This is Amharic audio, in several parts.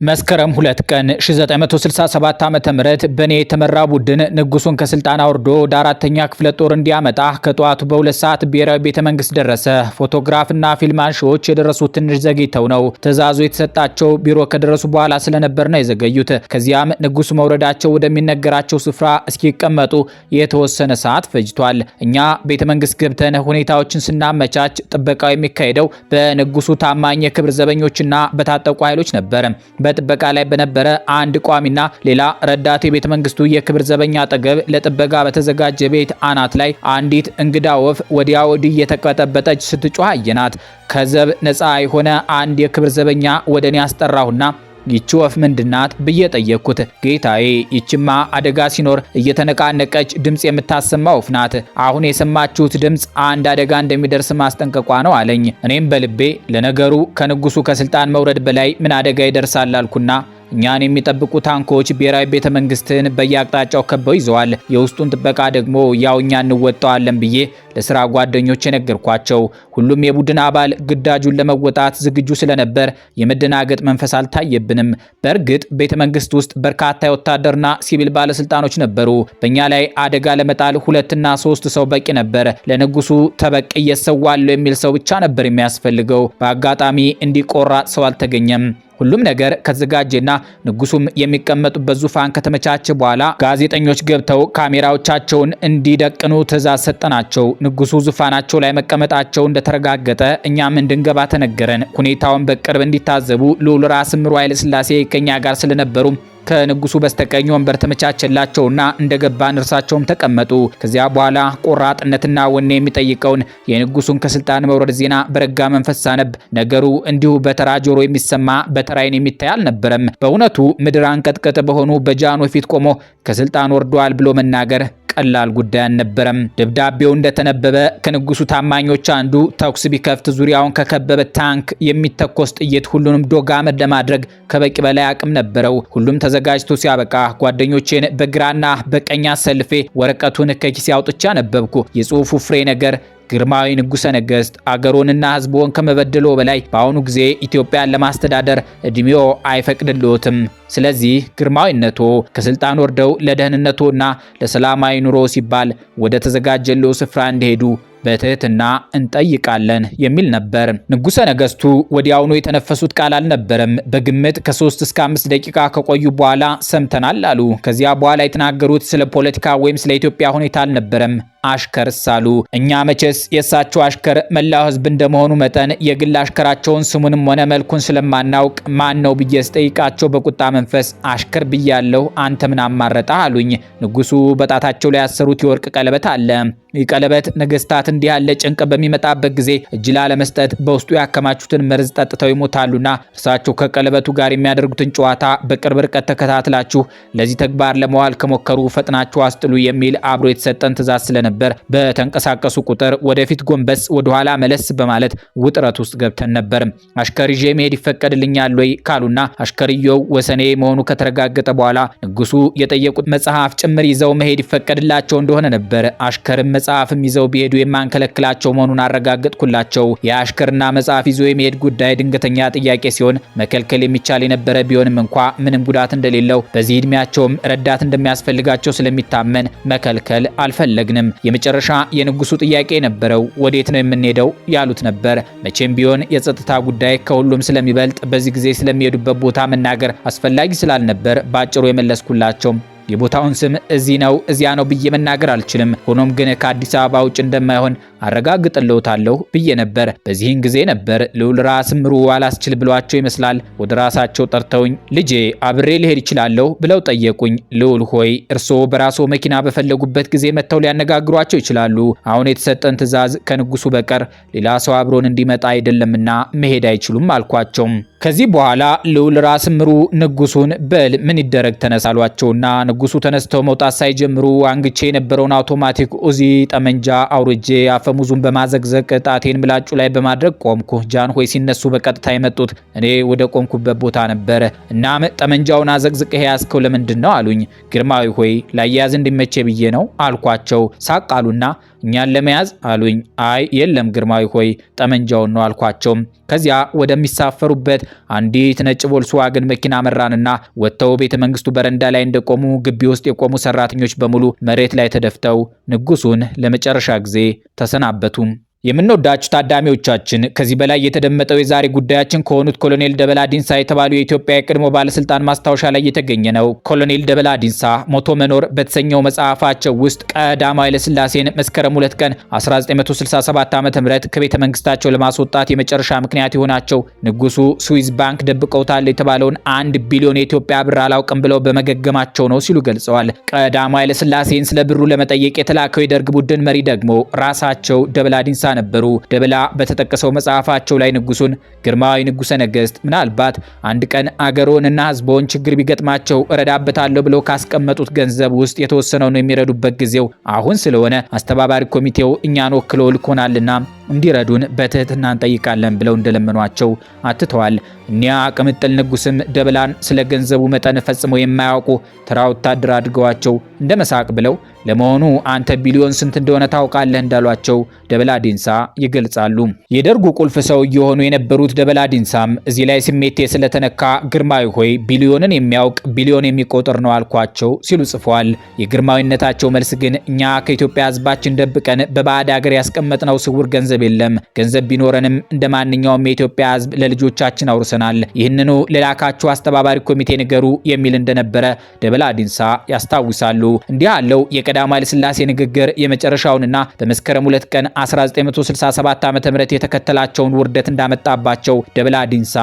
መስከረም 2 ቀን 1967 ዓመተ ምህረት በኔ የተመራ ቡድን ንጉሱን ከስልጣን አውርዶ ወደ አራተኛ ክፍለ ጦር እንዲያመጣ ከጧቱ በ2 ሰዓት ብሔራዊ ቤተመንግስት ደረሰ። ፎቶግራፍና ፊልም አንሺዎች የደረሱት ትንሽ ዘግይተው ነው። ትዕዛዙ የተሰጣቸው ቢሮ ከደረሱ በኋላ ስለነበር ነው የዘገዩት። ከዚያም ንጉሱ መውረዳቸው ወደሚነገራቸው ስፍራ እስኪቀመጡ የተወሰነ ሰዓት ፈጅቷል። እኛ ቤተመንግስት ገብተን ሁኔታዎችን ስናመቻች ጥበቃው የሚካሄደው በንጉሱ ታማኝ የክብር ዘበኞችና በታጠቁ ኃይሎች ነበር። በጥበቃ ላይ በነበረ አንድ ቋሚና ሌላ ረዳት የቤተ መንግስቱ የክብር ዘበኛ አጠገብ ለጥበቃ በተዘጋጀ ቤት አናት ላይ አንዲት እንግዳ ወፍ ወዲያ ወዲህ የተቀጠበጠች ስትጮህ አየናት። ከዘብ ነፃ የሆነ አንድ የክብር ዘበኛ ወደኔ አስጠራሁና ይቺ ወፍ ምንድናት ብዬ ጠየቅኩት። ጌታዬ፣ ይችማ አደጋ ሲኖር እየተነቃነቀች ድምጽ የምታሰማ ወፍ ናት። አሁን የሰማችሁት ድምጽ አንድ አደጋ እንደሚደርስ ማስጠንቀቋ ነው አለኝ። እኔም በልቤ ለነገሩ ከንጉሱ ከስልጣን መውረድ በላይ ምን አደጋ ይደርሳል አልኩና እኛን የሚጠብቁ ታንኮች ብሔራዊ ቤተ መንግስትን በየአቅጣጫው ከበው ይዘዋል። የውስጡን ጥበቃ ደግሞ ያው እኛ እንወጣዋለን ብዬ ለስራ ጓደኞች የነገርኳቸው። ሁሉም የቡድን አባል ግዳጁን ለመወጣት ዝግጁ ስለነበር የመደናገጥ መንፈስ አልታየብንም። በእርግጥ ቤተ መንግስት ውስጥ በርካታ የወታደርና ሲቪል ባለስልጣኖች ነበሩ። በእኛ ላይ አደጋ ለመጣል 2 እና 3 ሰው በቂ ነበር። ለንጉሱ ተበቅዬ እሰዋለሁ የሚል ሰው ብቻ ነበር የሚያስፈልገው። በአጋጣሚ እንዲቆራጥ ሰው አልተገኘም። ሁሉም ነገር ከተዘጋጀና ንጉሱም የሚቀመጡበት ዙፋን ከተመቻቸ በኋላ ጋዜጠኞች ገብተው ካሜራዎቻቸውን እንዲደቅኑ ትዕዛዝ ሰጠናቸው። ንጉሱ ዙፋናቸው ላይ መቀመጣቸው እንደተረጋገጠ እኛም እንድንገባ ተነገረን። ሁኔታውን በቅርብ እንዲታዘቡ ልዑል ራስ ምሩ ኃይለ ሥላሴ ከኛ ጋር ስለነበሩ ከንጉሱ በስተቀኝ ወንበር ተመቻቸላቸውና እንደገባን እርሳቸውም ተቀመጡ። ከዚያ በኋላ ቆራጥነትና ወኔ የሚጠይቀውን የንጉሱን ከስልጣን መውረድ ዜና በረጋ መንፈስ ሳነብ ነገሩ እንዲሁ በተራ ጆሮ የሚሰማ በተራይን የሚታይ አልነበረም። በእውነቱ ምድር አንቀጥቅጥ በሆኑ በጃኖ ፊት ቆሞ ከስልጣን ወርዷል ብሎ መናገር ቀላል ጉዳይ አልነበረም። ደብዳቤው እንደተነበበ ከንጉሱ ታማኞች አንዱ ተኩስ ቢከፍት ዙሪያውን ከከበበ ታንክ የሚተኮስ ጥይት ሁሉንም ዶጋመድ ለማድረግ ከበቂ በላይ አቅም ነበረው። ሁሉም ተዘጋጅቶ ሲያበቃ ጓደኞቼን በግራና በቀኝ አሰልፌ ወረቀቱን ከኪሴ አውጥቼ አነበብኩ። የጽሑፉ ፍሬ ነገር ግርማዊ ንጉሠ ነገሥት አገሮንና ሕዝቦን ከመበደሎ በላይ በአሁኑ ጊዜ ኢትዮጵያን ለማስተዳደር እድሜው አይፈቅድልዎትም። ስለዚህ ግርማዊነቶ ከስልጣን ወርደው ለደህንነቶና ለሰላማዊ ኑሮ ሲባል ወደ ተዘጋጀለው ስፍራ እንዲሄዱ በትህትና እንጠይቃለን የሚል ነበር። ንጉሠ ነገሥቱ ወዲያውኑ የተነፈሱት ቃል አልነበረም። በግምት ከ3 እስከ 5 ደቂቃ ከቆዩ በኋላ ሰምተናል አሉ። ከዚያ በኋላ የተናገሩት ስለ ፖለቲካ ወይም ስለ ኢትዮጵያ ሁኔታ አልነበረም። አሽከርስ አሉ። እኛ መቼስ የእሳቸው አሽከር መላው ሕዝብ እንደመሆኑ መጠን የግል አሽከራቸውን ስሙንም ሆነ መልኩን ስለማናውቅ ማን ነው ብዬ ስጠይቃቸው በቁጣ መንፈስ አሽከር ብያለሁ፣ አንተ ምን አማረጣህ አሉኝ። ንጉሱ በጣታቸው ላይ ያሰሩት የወርቅ ቀለበት አለ። ይህ ቀለበት ነገስታት እንዲህ ያለ ጭንቅ በሚመጣበት ጊዜ እጅ ላለመስጠት በውስጡ ያከማቹትን መርዝ ጠጥተው ይሞታሉና እርሳቸው ከቀለበቱ ጋር የሚያደርጉትን ጨዋታ በቅርብ ርቀት ተከታትላችሁ ለዚህ ተግባር ለመዋል ከሞከሩ ፈጥናችሁ አስጥሉ የሚል አብሮ የተሰጠን ትእዛዝ ስለነበር በተንቀሳቀሱ ቁጥር ወደፊት ጎንበስ ወደኋላ መለስ በማለት ውጥረት ውስጥ ገብተን ነበር። አሽከር ይዤ መሄድ ይፈቀድልኛል ወይ ካሉና አሽከርየው ወሰኔ መሆኑ ከተረጋገጠ በኋላ ንጉሱ የጠየቁት መጽሐፍ ጭምር ይዘው መሄድ ይፈቀድላቸው እንደሆነ ነበር። አሽከርም መጽሐፍም ይዘው ቢሄዱ የማንከለክላቸው መሆኑን አረጋግጥኩላቸው። የአሽከርና መጽሐፍ ይዞ የመሄድ ጉዳይ ድንገተኛ ጥያቄ ሲሆን መከልከል የሚቻል የነበረ ቢሆንም እንኳ ምንም ጉዳት እንደሌለው በዚህ እድሜያቸውም ረዳት እንደሚያስፈልጋቸው ስለሚታመን መከልከል አልፈለግንም። የመጨረሻ የንጉሱ ጥያቄ የነበረው ወዴት ነው የምንሄደው ያሉት ነበር። መቼም ቢሆን የጸጥታ ጉዳይ ከሁሉም ስለሚበልጥ በዚህ ጊዜ ስለሚሄዱበት ቦታ መናገር አስፈላጊ ስላልነበር ባጭሩ የመለስኩላቸው የቦታውን ስም እዚህ ነው እዚያ ነው ብዬ መናገር አልችልም። ሆኖም ግን ከአዲስ አበባ ውጭ እንደማይሆን አረጋግጥልዎታለሁ ብዬ ነበር። በዚህን ጊዜ ነበር ልዑል ራስ ምሩ አላስችል ብሏቸው ይመስላል ወደ ራሳቸው ጠርተውኝ ልጄ አብሬ ልሄድ ይችላለሁ ብለው ጠየቁኝ። ልዑል ሆይ እርስዎ በራስዎ መኪና በፈለጉበት ጊዜ መጥተው ሊያነጋግሯቸው ይችላሉ። አሁን የተሰጠን ትዕዛዝ ከንጉሱ በቀር ሌላ ሰው አብሮን እንዲመጣ አይደለምና መሄድ አይችሉም አልኳቸው። ከዚህ በኋላ ልዑል ራስ ምሩ ንጉሱን በል ምን ይደረግ ተነሳሏቸውና ንጉሱ ተነስተው መውጣት ሳይጀምሩ አንግቼ የነበረውን አውቶማቲክ ኡዚ ጠመንጃ አውርጄ አፈሙዙን በማዘግዘቅ ጣቴን ምላጩ ላይ በማድረግ ቆምኩ። ጃንሆይ ሲነሱ በቀጥታ የመጡት እኔ ወደ ቆምኩበት ቦታ ነበር። እናም ጠመንጃውን አዘግዝቀህ ያዝከው ለምንድን ነው አሉኝ። ግርማዊ ሆይ ላያያዝ እንዲመቼ ብዬ ነው አልኳቸው። ሳቃሉና እኛን ለመያዝ አሉኝ። አይ የለም ግርማዊ ሆይ ጠመንጃውን ነው አልኳቸው። ከዚያ ወደሚሳፈሩበት አንዲት ነጭ ቮልስዋገን መኪና መራንና ወጥተው ቤተ መንግስቱ በረንዳ ላይ እንደቆሙ ግቢ ውስጥ የቆሙ ሰራተኞች በሙሉ መሬት ላይ ተደፍተው ንጉሱን ለመጨረሻ ጊዜ ተሰናበቱ። የምንወዳችሁ ታዳሚዎቻችን ከዚህ በላይ የተደመጠው የዛሬ ጉዳያችን ከሆኑት ኮሎኔል ደበላ ዲንሳ የተባሉ የኢትዮጵያ የቀድሞ ባለስልጣን ማስታወሻ ላይ የተገኘ ነው። ኮሎኔል ደበላ ዲንሳ ሞቶ መኖር በተሰኘው መጽሐፋቸው ውስጥ ቀዳማዊ ኃይለ ሥላሴን መስከረም 2 ቀን 1967 ዓ.ም ከቤተ መንግስታቸው ለማስወጣት የመጨረሻ ምክንያት የሆናቸው ንጉሱ ስዊዝ ባንክ ደብቀውታል የተባለውን 1 ቢሊዮን የኢትዮጵያ ብር አላውቅም ብለው በመገገማቸው ነው ሲሉ ገልጸዋል። ቀዳማዊ ኃይለ ሥላሴን ስለ ብሩ ለመጠየቅ የተላከው የደርግ ቡድን መሪ ደግሞ ራሳቸው ደበላ ዲንሳ ነበሩ። ደበላ በተጠቀሰው መጽሐፋቸው ላይ ንጉሱን ግርማዊ ንጉሰ ነገስት ምናልባት አንድ ቀን አገሮንና ህዝቦን ችግር ቢገጥማቸው እረዳበታለሁ ብለው ካስቀመጡት ገንዘብ ውስጥ የተወሰነውን የሚረዱበት ጊዜው አሁን ስለሆነ አስተባባሪ ኮሚቴው እኛን ወክሎ ልኮናልና እንዲረዱን በትህትና እንጠይቃለን ብለው እንደለመኗቸው አትተዋል። እኒያ ቅምጥል ንጉስም ደበላን ስለ ገንዘቡ መጠን ፈጽመው የማያውቁ ተራ ወታደር አድርገዋቸው እንደ መሳቅ ብለው ለመሆኑ አንተ ቢሊዮን ስንት እንደሆነ ታውቃለህ እንዳሏቸው ደበላ ዲንሳ ይገልጻሉ። የደርጉ ቁልፍ ሰው እየሆኑ የነበሩት ደበላ ዲንሳም እዚህ ላይ ስሜቴ ስለተነካ ግርማዊ ሆይ ቢሊዮንን የሚያውቅ ቢሊዮን የሚቆጥር ነው አልኳቸው ሲሉ ጽፏል። የግርማዊነታቸው መልስ ግን እኛ ከኢትዮጵያ ህዝባችን ደብቀን በባዕድ ሀገር ያስቀመጥነው ስውር ገንዘብ የለም። ገንዘብ ቢኖረንም እንደ ማንኛውም የኢትዮጵያ ህዝብ ለልጆቻችን አውርሰናል። ይህንኑ ለላካችሁ አስተባባሪ ኮሚቴ ንገሩ የሚል እንደነበረ ደበላ ዲንሳ ያስታውሳሉ። እንዲህ ያለው የቀዳማዊ ኃይለ ሥላሴ ንግግር የመጨረሻውንና በመስከረም 2 ቀን 1967 ዓ.ም የተከተላቸውን ውርደት እንዳመጣባቸው ደበላ ዲንሳ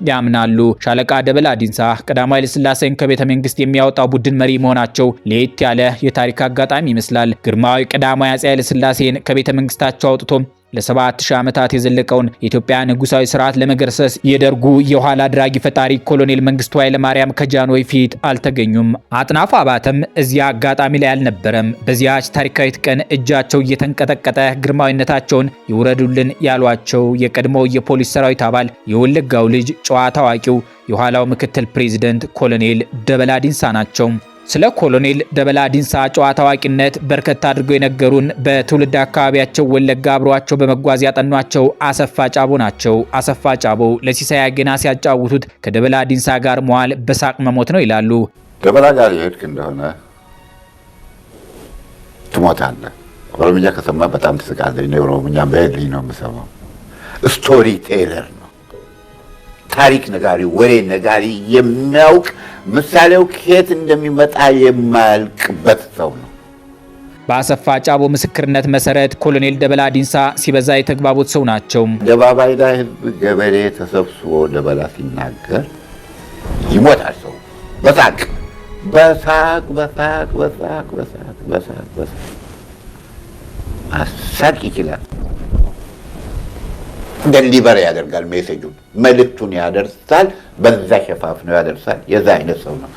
ያምናሉ። ሻለቃ ደበላ ዲንሳ ቀዳማዊ ኃይለ ሥላሴን ከቤተ መንግስት የሚያወጣው ቡድን መሪ መሆናቸው ለየት ያለ የታሪክ አጋጣሚ ይመስላል። ግርማዊ ቀዳማዊ አፄ ኃይለ ሥላሴን ከቤተ መንግስታቸው አውጥቶ ለ7000 ዓመታት የዘለቀውን የኢትዮጵያ ንጉሳዊ ስርዓት ለመገርሰስ የደርጉ የኋላ አድራጊ ፈጣሪ ኮሎኔል መንግስቱ ኃይለ ማርያም ከጃንሆይ ፊት አልተገኙም። አጥናፉ አባተም እዚያ አጋጣሚ ላይ አልነበረም። በዚያች ታሪካዊት ቀን እጃቸው እየተንቀጠቀጠ ግርማዊነታቸውን ይውረዱልን ያሏቸው የቀድሞው የፖሊስ ሰራዊት አባል የወለጋው ልጅ ጨዋታ አዋቂው የኋላው ምክትል ፕሬዝዳንት ኮሎኔል ደበላ ዲንሳ ናቸው። ስለ ኮሎኔል ደበላ ዲንሳ ጨዋታ አዋቂነት በርከት አድርገው የነገሩን በትውልድ አካባቢያቸው ወለጋ አብሯቸው በመጓዝ ያጠኗቸው አሰፋ ጫቦ ናቸው። አሰፋ ጫቦ ለሲሳይ ገና ሲያጫውቱት ከደበላ ዲንሳ ጋር መዋል በሳቅ መሞት ነው ይላሉ። ደበላ ጋር የሄድክ እንደሆነ ትሞታለህ። ኦሮምኛ ከሰማ በጣም ትስቃለህ። እኔ ኦሮምኛ በሄድልኝ ነው የምሰማው። ስቶሪ ቴለር ነው፣ ታሪክ ነጋሪ፣ ወሬ ነጋሪ፣ የሚያውቅ ምሳሌው ከየት እንደሚመጣ የማያልቅበት ሰው ነው። በአሰፋ ጫቦ ምስክርነት መሰረት ኮሎኔል ደበላ ዲንሳ ሲበዛ የተግባቡት ሰው ናቸው። አደባባይ ላይ ህዝብ፣ ገበሬ ተሰብስቦ ደበላ ሲናገር ይሞታል ሰው በሳቅ በሳቅ በሳቅ በሳቅ በሳቅ በሳቅ በሳቅ ማሳቅ ይችላል። ደሊቨር ያደርጋል፣ ሜሴጁን መልእክቱን ያደርሳል፣ በዛ ሸፋፍነው ያደርሳል። የዛ አይነት ሰው ነው።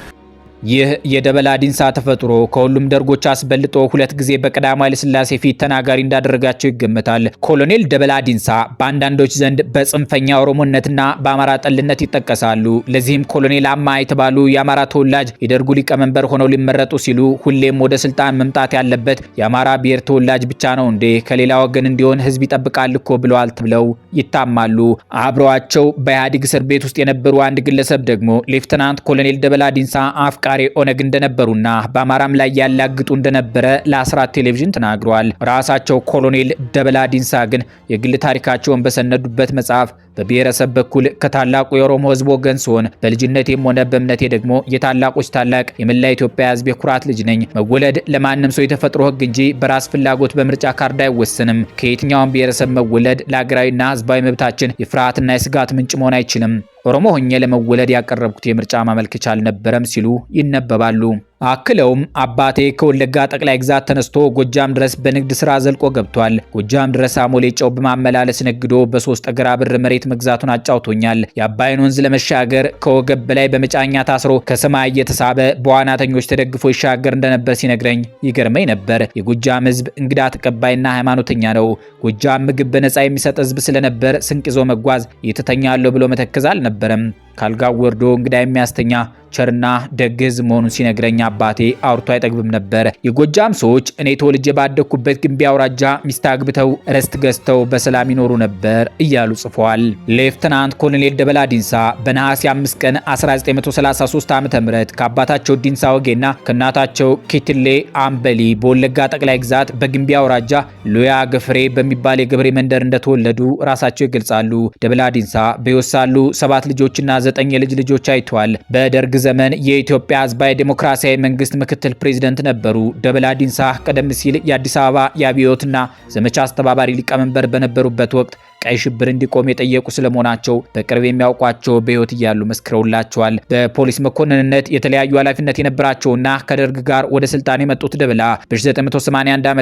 ይህ የደበላ ዲንሳ ተፈጥሮ ከሁሉም ደርጎች አስበልጦ 2 ጊዜ በቀዳማዊ ኃይለ ሥላሴ ፊት ተናጋሪ እንዳደረጋቸው ይገመታል። ኮሎኔል ደበላ ዲንሳ በአንዳንዶች ዘንድ በጽንፈኛ ኦሮሞነትና በአማራ ጠልነት ይጠቀሳሉ። ለዚህም ኮሎኔል አማ የተባሉ የአማራ ተወላጅ የደርጉ ሊቀመንበር ሆነው ሊመረጡ ሲሉ ሁሌም ወደ ስልጣን መምጣት ያለበት የአማራ ብሔር ተወላጅ ብቻ ነው እንዴ? ከሌላ ወገን እንዲሆን ህዝብ ይጠብቃል እኮ ብለዋል ብለው ይታማሉ። አብረዋቸው በኢህአዴግ እስር ቤት ውስጥ የነበሩ አንድ ግለሰብ ደግሞ ሌፍተናንት ኮሎኔል ደበላ ዲንሳ አፍቃሪ ኦነግ እንደነበሩና በአማራም ላይ ያላግጡ እንደነበረ ለአስራት ቴሌቪዥን ተናግረዋል። ራሳቸው ኮሎኔል ደበላ ዲንሳ ግን የግል ታሪካቸውን በሰነዱበት መጽሐፍ በብሔረሰብ በኩል ከታላቁ የኦሮሞ ህዝብ ወገን ሲሆን በልጅነቴም ሆነ በእምነቴ ደግሞ የታላቆች ታላቅ የመላ ኢትዮጵያ ህዝብ የኩራት ልጅ ነኝ። መወለድ ለማንም ሰው የተፈጥሮ ህግ እንጂ በራስ ፍላጎት በምርጫ ካርድ አይወሰንም። ከየትኛውም ብሔረሰብ መወለድ ለሀገራዊና ህዝባዊ መብታችን የፍርሃትና የስጋት ምንጭ መሆን አይችልም። ኦሮሞ ሆኜ ለመወለድ ያቀረብኩት የምርጫ ማመልከቻ አልነበረም ሲሉ ይነበባሉ። አክለውም አባቴ ከወለጋ ጠቅላይ ግዛት ተነስቶ ጎጃም ድረስ በንግድ ስራ ዘልቆ ገብቷል። ጎጃም ድረስ አሞሌ ጨው በማመላለስ ነግዶ በ3 እግራ ብር መሬት መግዛቱን አጫውቶኛል። የአባይን ወንዝ ለመሻገር ከወገብ በላይ በመጫኛ ታስሮ ከሰማይ እየተሳበ በዋናተኞች ተደግፎ ይሻገር እንደነበር ሲነግረኝ ይገርመኝ ነበር። የጎጃም ህዝብ እንግዳ ተቀባይና ሃይማኖተኛ ነው። ጎጃም ምግብ በነፃ የሚሰጥ ህዝብ ስለነበር ስንቅ ይዞ መጓዝ የተተኛለው ብሎ መተከዝ አልነበረም። ካልጋው ወርዶ እንግዳ የሚያስተኛ ቸርና ደግ ሕዝብ መሆኑን ሲነግረኝ አባቴ አውርቶ አይጠግብም ነበር። የጎጃም ሰዎች እኔ ተወልጄ ባደግኩበት ግንቢ አውራጃ ሚስት አግብተው ርስት ገዝተው በሰላም ይኖሩ ነበር እያሉ ጽፏል። ሌፍተናንት ኮሎኔል ደበላ ዲንሳ በነሐሴ 5 ቀን 1933 ዓ.ም ከአባታቸው ዲንሳ ወጌና ከእናታቸው ኪትሌ አምበሊ በወለጋ ጠቅላይ ግዛት በግንቢ አውራጃ ሎያ ገፍሬ በሚባል የገበሬ መንደር እንደተወለዱ ራሳቸው ይገልጻሉ። ደበላ ዲንሳ በሕይወት ሳሉ 7 ልጆችና 9 የልጅ ልጆች አይተዋል። በደርግ ዘመን የኢትዮጵያ ሕዝባዊ ዴሞክራሲያዊ መንግስት ምክትል ፕሬዝዳንት ነበሩ። ደበላ ዲንሳ ቀደም ሲል የአዲስ አበባ የአብዮትና ዘመቻ አስተባባሪ ሊቀመንበር በነበሩበት ወቅት ቀይ ሽብር እንዲቆም የጠየቁ ስለመሆናቸው በቅርብ የሚያውቋቸው በሕይወት እያሉ መስክረውላቸዋል። በፖሊስ መኮንንነት የተለያዩ ኃላፊነት የነበራቸውና ከደርግ ጋር ወደ ስልጣን የመጡት ደበላ በ1981 ዓ.ም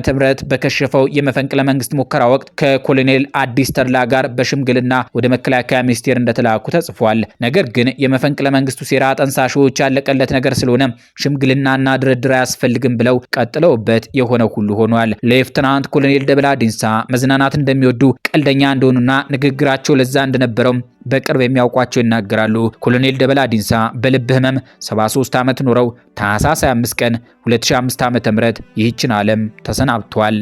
በከሸፈው የመፈንቅለ መንግስት ሙከራ ወቅት ከኮሎኔል አዲስ ተድላ ጋር በሽምግልና ወደ መከላከያ ሚኒስቴር እንደተላኩ ተጽፏል። ነገር ግን የመፈንቅለ መንግስቱ ሴራ ጠንሳሾች ያለቀለት ነገር ስለሆነ ሽምግልናና ድርድር አያስፈልግም ብለው ቀጥለውበት የሆነው ሁሉ ሆኗል። ሌፍተናንት ኮሎኔል ደበላ ዲንሳ መዝናናት እንደሚወዱ ቀልደኛ እንደሆኑና ንግግራቸው ለዛ እንደነበረው በቅርብ የሚያውቋቸው ይናገራሉ። ኮሎኔል ደበላ ዲንሳ በልብ ህመም 73 ዓመት ኖረው ታህሳስ 25 ቀን 2005 ዓ.ም ይህችን ዓለም ተሰናብቷል።